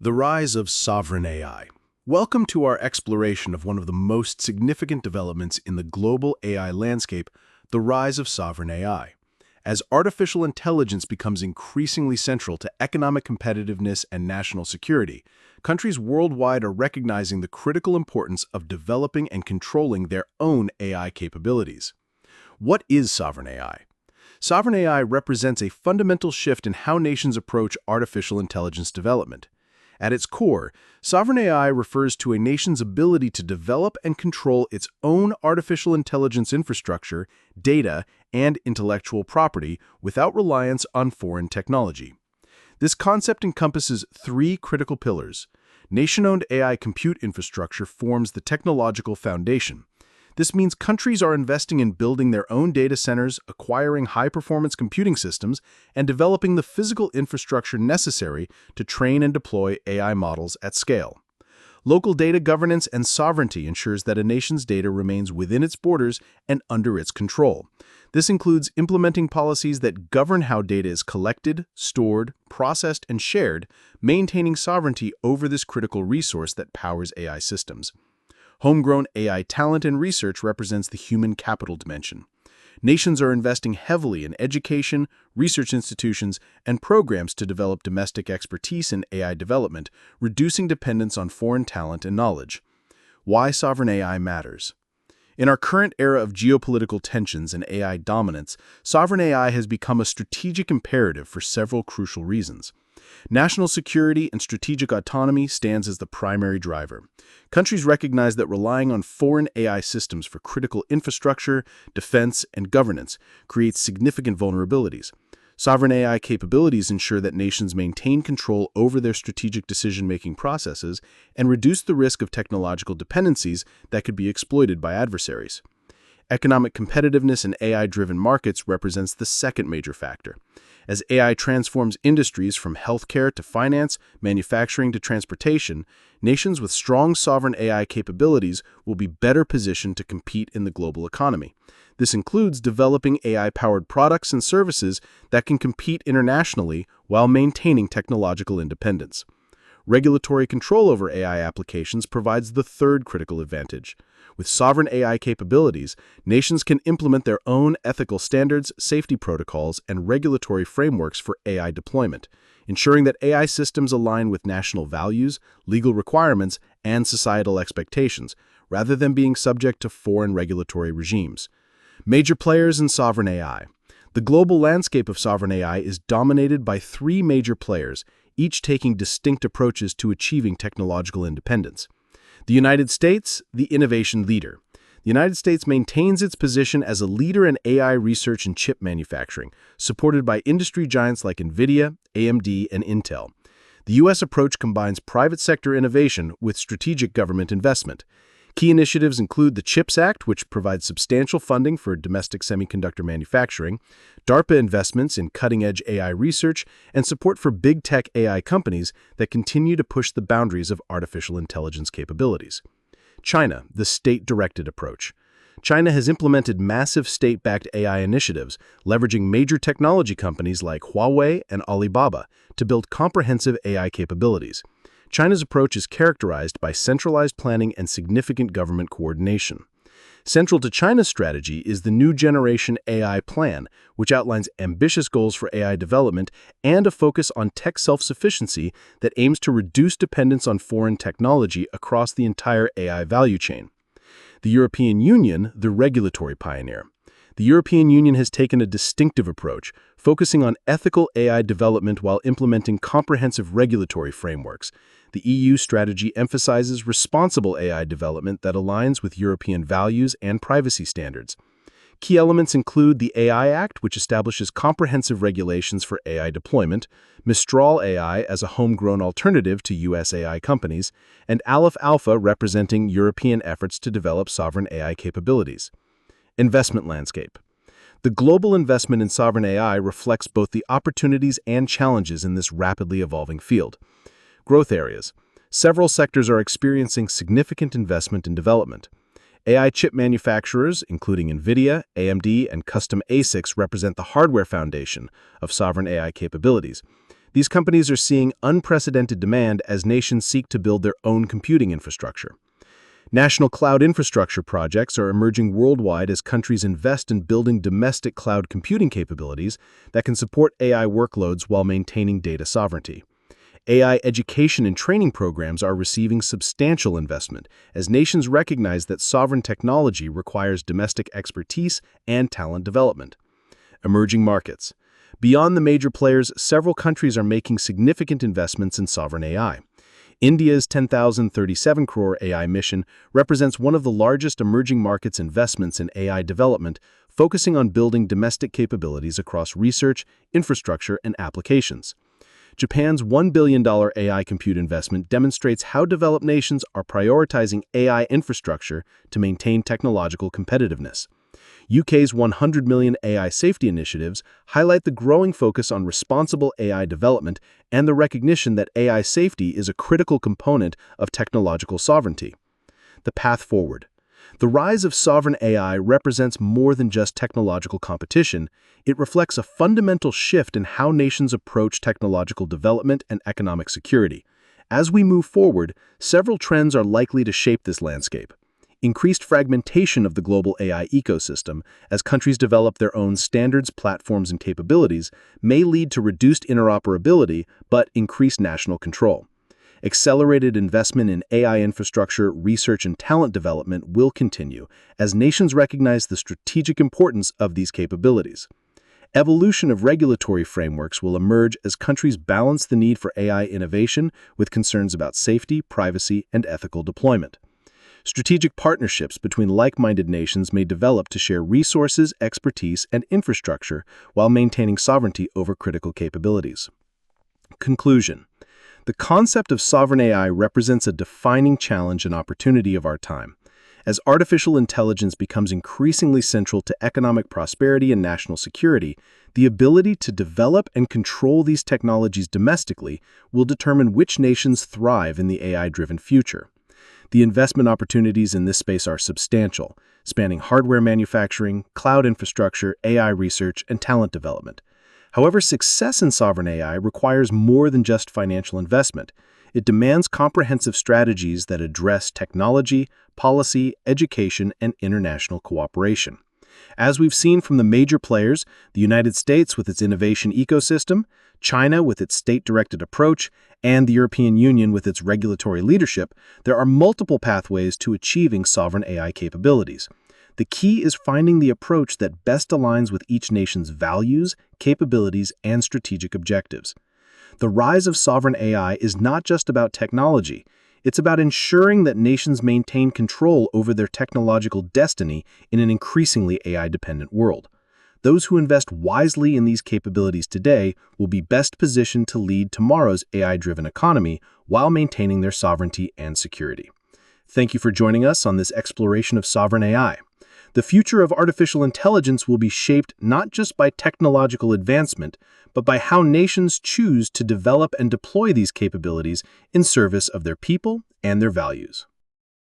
The rise of sovereign AI. Welcome to our exploration of one of the most significant developments in the global AI landscape, the rise of sovereign AI. As artificial intelligence becomes increasingly central to economic competitiveness and national security, countries worldwide are recognizing the critical importance of developing and controlling their own AI capabilities. What is sovereign AI? Sovereign AI represents a fundamental shift in how nations approach artificial intelligence development. At its core, sovereign AI refers to a nation's ability to develop and control its own artificial intelligence infrastructure, data, and intellectual property without reliance on foreign technology. This concept encompasses three critical pillars. Nation-owned AI compute infrastructure forms the technological foundation. This means countries are investing in building their own data centers, acquiring high-performance computing systems, and developing the physical infrastructure necessary to train and deploy AI models at scale. Local data governance and sovereignty ensures that a nation's data remains within its borders and under its control. This includes implementing policies that govern how data is collected, stored, processed, and shared, maintaining sovereignty over this critical resource that powers AI systems. Homegrown AI talent and research represents the human capital dimension. Nations are investing heavily in education, research institutions, and programs to develop domestic expertise in AI development, reducing dependence on foreign talent and knowledge. Why sovereign AI matters. In our current era of geopolitical tensions and AI dominance, sovereign AI has become a strategic imperative for several crucial reasons. National security and strategic autonomy stands as the primary driver. Countries recognize that relying on foreign AI systems for critical infrastructure, defense, and governance creates significant vulnerabilities. Sovereign AI capabilities ensure that nations maintain control over their strategic decision-making processes and reduce the risk of technological dependencies that could be exploited by adversaries. Economic competitiveness in AI-driven markets represents the second major factor. As AI transforms industries from healthcare to finance, manufacturing to transportation, nations with strong sovereign AI capabilities will be better positioned to compete in the global economy. This includes developing AI-powered products and services that can compete internationally while maintaining technological independence. Regulatory control over AI applications provides the third critical advantage. With sovereign AI capabilities, nations can implement their own ethical standards, safety protocols, and regulatory frameworks for AI deployment, ensuring that AI systems align with national values, legal requirements, and societal expectations, rather than being subject to foreign regulatory regimes. Major players in sovereign AI. The global landscape of sovereign AI is dominated by three major players, each taking distinct approaches to achieving technological independence. The United States, the innovation leader. The United States maintains its position as a leader in AI research and chip manufacturing, supported by industry giants like NVIDIA, AMD, and Intel. The U.S. approach combines private sector innovation with strategic government investment. Key initiatives include the CHIPS Act, which provides substantial funding for domestic semiconductor manufacturing, DARPA investments in cutting-edge AI research, and support for big tech AI companies that continue to push the boundaries of artificial intelligence capabilities. China, the state-directed approach. China has implemented massive state-backed AI initiatives, leveraging major technology companies like Huawei and Alibaba to build comprehensive AI capabilities. China's approach is characterized by centralized planning and significant government coordination. Central to China's strategy is the New Generation AI Plan, which outlines ambitious goals for AI development and a focus on tech self-sufficiency that aims to reduce dependence on foreign technology across the entire AI value chain. The European Union, the regulatory pioneer. The European Union has taken a distinctive approach, focusing on ethical AI development while implementing comprehensive regulatory frameworks. The EU strategy emphasizes responsible AI development that aligns with European values and privacy standards. Key elements include the AI Act, which establishes comprehensive regulations for AI deployment, Mistral AI as a homegrown alternative to US AI companies, and Aleph Alpha representing European efforts to develop sovereign AI capabilities. Investment landscape. The global investment in sovereign AI reflects both the opportunities and challenges in this rapidly evolving field. Growth areas. Several sectors are experiencing significant investment and development. AI chip manufacturers, including NVIDIA, AMD, and custom ASICs, represent the hardware foundation of sovereign AI capabilities. These companies are seeing unprecedented demand as nations seek to build their own computing infrastructure. National cloud infrastructure projects are emerging worldwide as countries invest in building domestic cloud computing capabilities that can support AI workloads while maintaining data sovereignty. AI education and training programs are receiving substantial investment as nations recognize that sovereign technology requires domestic expertise and talent development. Emerging markets. Beyond the major players, several countries are making significant investments in sovereign AI. India's 10,037 crore AI mission represents one of the largest emerging markets' investments in AI development, focusing on building domestic capabilities across research, infrastructure, and applications. Japan's $1 billion AI compute investment demonstrates how developed nations are prioritizing AI infrastructure to maintain technological competitiveness. UK's 100 million AI safety initiatives highlight the growing focus on responsible AI development and the recognition that AI safety is a critical component of technological sovereignty. The path forward. The rise of sovereign AI represents more than just technological competition. It reflects a fundamental shift in how nations approach technological development and economic security. As we move forward, several trends are likely to shape this landscape. Increased fragmentation of the global AI ecosystem as countries develop their own standards, platforms, and capabilities may lead to reduced interoperability but increased national control. Accelerated investment in AI infrastructure, research, and talent development will continue as nations recognize the strategic importance of these capabilities. Evolution of regulatory frameworks will emerge as countries balance the need for AI innovation with concerns about safety, privacy, and ethical deployment. Strategic partnerships between like-minded nations may develop to share resources, expertise, and infrastructure while maintaining sovereignty over critical capabilities. Conclusion. The concept of sovereign AI represents a defining challenge and opportunity of our time. As artificial intelligence becomes increasingly central to economic prosperity and national security, the ability to develop and control these technologies domestically will determine which nations thrive in the AI-driven future. The investment opportunities in this space are substantial, spanning hardware manufacturing, cloud infrastructure, AI research, and talent development. However, success in sovereign AI requires more than just financial investment. It demands comprehensive strategies that address technology, policy, education, and international cooperation. As we've seen from the major players, the United States with its innovation ecosystem, China with its state-directed approach, and the European Union with its regulatory leadership, there are multiple pathways to achieving sovereign AI capabilities. The key is finding the approach that best aligns with each nation's values, capabilities, and strategic objectives. The rise of sovereign AI is not just about technology. It's about ensuring that nations maintain control over their technological destiny in an increasingly AI-dependent world. Those who invest wisely in these capabilities today will be best positioned to lead tomorrow's AI-driven economy while maintaining their sovereignty and security. Thank you for joining us on this exploration of sovereign AI. The future of artificial intelligence will be shaped not just by technological advancement, but by how nations choose to develop and deploy these capabilities in service of their people and their values.